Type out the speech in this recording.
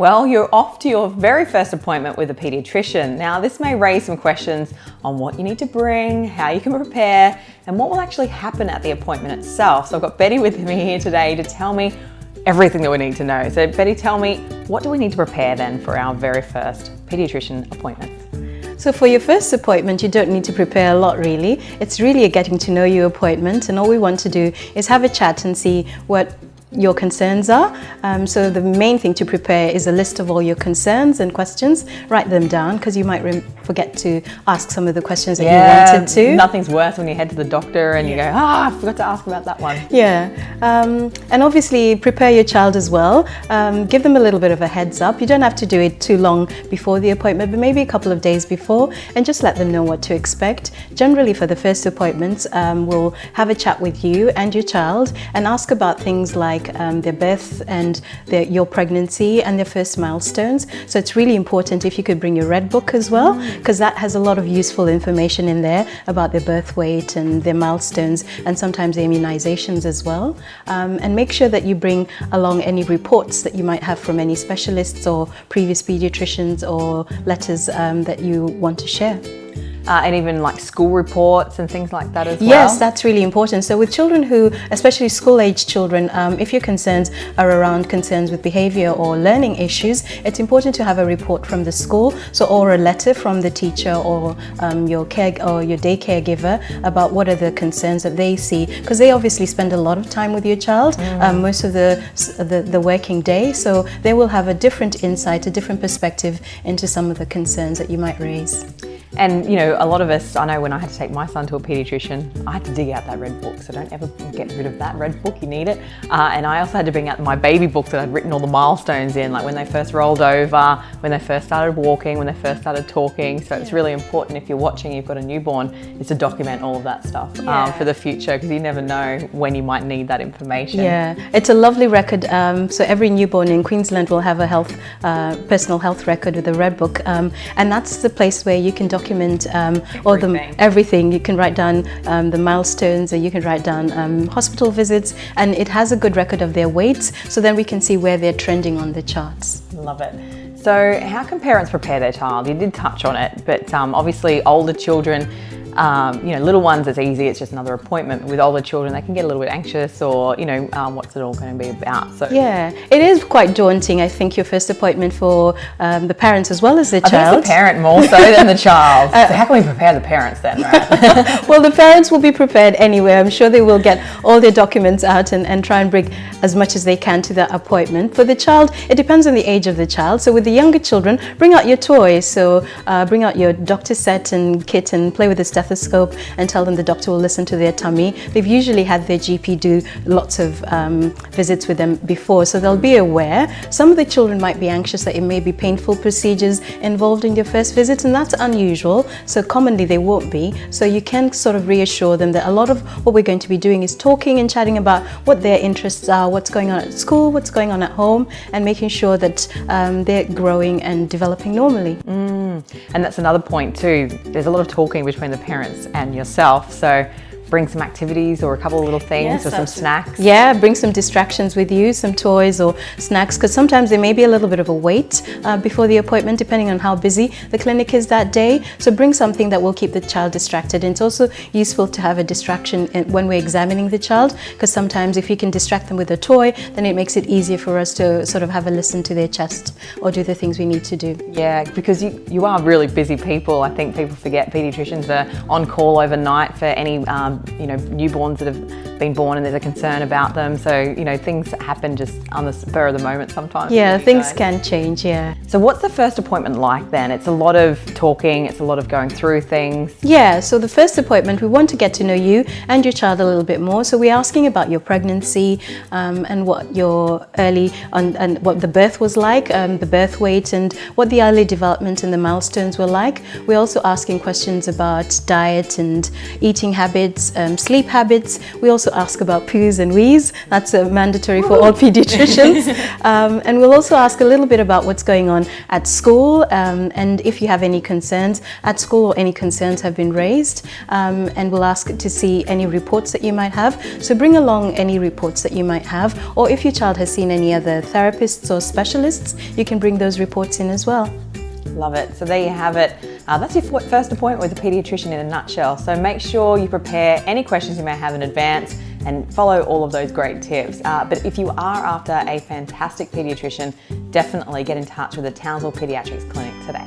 Well, you're off to your very first appointment with a paediatrician. Now, this may raise some questions on what you need to bring, how you can prepare, and what will actually happen at the appointment itself. So I've got Betty with me here today to tell me everything that we need to know. So Betty, tell me, what do we need to prepare then for our very first paediatrician appointment? So for your first appointment, you don't need to prepare a lot really. It's really a getting to know you appointment, and all we want to do is have a chat and see what your concerns are. So the main thing to prepare is a list of all your concerns and questions. Write them down because you might forget to ask some of the questions that you wanted to. Nothing's worse when you head to the doctor and you go, I forgot to ask about that one. Yeah, and obviously prepare your child as well. Give them a little bit of a heads up. You don't have to do it too long before the appointment, but maybe a couple of days before, and just let them know what to expect. Generally for the first appointments, we'll have a chat with you and your child and ask about things like their birth and your pregnancy and their first milestones. So it's really important if you could bring your red book as well, because that has a lot of useful information in there about their birth weight and their milestones and sometimes their immunizations as well. And make sure that you bring along any reports that you might have from any specialists or previous pediatricians or letters that you want to share. And even like school reports and things like that as well? Yes, that's really important. So with children who, especially school-age children, if your concerns are around concerns with behavior or learning issues, it's important to have a report from the school, or a letter from the teacher or your day caregiver about what are the concerns that they see, because they obviously spend a lot of time with your child, most of the working day, so they will have a different insight, a different perspective into some of the concerns that you might raise. And you know, a lot of us, I know when I had to take my son to a paediatrician, I had to dig out that red book, so don't ever get rid of that red book, you need it. And I also had to bring out my baby book that I'd written all the milestones in, like when they first rolled over, when they first started walking, when they first started talking. So it's really important if you're watching, you've got a newborn, is to document all of that stuff for the future, because you never know when you might need that information. Yeah, it's a lovely record. So every newborn in Queensland will have a personal health record with a red book, and that's the place where you can document everything. You can write down the milestones, or you can write down hospital visits, and it has a good record of their weights, so then we can see where they're trending on the charts. Love it. So how can parents prepare their child? You did touch on it, but obviously older children, little ones, it's easy, it's just another appointment. With older children, they can get a little bit anxious, or what's it all going to be about? So yeah, it is quite daunting, I think, your first appointment for the parents as well as the child. I think it's the parent more so than the child. So how can we prepare the parents then, right? Well, the parents will be prepared anyway. I'm sure they will get all their documents out and try and bring as much as they can to that appointment. For the child, it depends on the age of the child. So with the younger children, bring out your toys. So bring out your doctor set and kit and play with the stethoscope and tell them the doctor will listen to their tummy. They've usually had their GP do lots of visits with them before, so they'll be aware. Some of the children might be anxious that it may be painful procedures involved in your first visit, and that's unusual. So commonly they won't be. So you can sort of reassure them that a lot of what we're going to be doing is talking and chatting about what their interests are, what's going on at school, what's going on at home, and making sure that they're growing and developing normally. And that's another point too. There's a lot of talking between the parents and yourself. So bring some activities or a couple of little things, or some snacks. Yeah, bring some distractions with you, some toys or snacks, because sometimes there may be a little bit of a wait before the appointment, depending on how busy the clinic is that day. So bring something that will keep the child distracted. And it's also useful to have a distraction when we're examining the child, because sometimes if you can distract them with a toy, then it makes it easier for us to sort of have a listen to their chest or do the things we need to do. Yeah, because you are really busy people. I think people forget paediatricians are on call overnight for any newborns that have been born and there's a concern about them. So, things happen just on the spur of the moment sometimes. Yeah, things can change, yeah. So what's the first appointment like then? It's a lot of talking, it's a lot of going through things. Yeah, so the first appointment, we want to get to know you and your child a little bit more. So we're asking about your pregnancy and what your and what the birth was like, the birth weight, and what the early development and the milestones were like. We're also asking questions about diet and eating habits, sleep habits. We also also ask about poos and wees. That's mandatory for all pediatricians. And we'll also ask a little bit about what's going on at school, and if you have any concerns at school or any concerns have been raised, and we'll ask to see any reports that you might have. So bring along any reports that you might have, or if your child has seen any other therapists or specialists, you can bring those reports in as well. Love it. So there you have it. That's your first appointment with a paediatrician in a nutshell. So make sure you prepare any questions you may have in advance and follow all of those great tips. But if you are after a fantastic paediatrician, definitely get in touch with the Townsville Paediatrics Clinic today.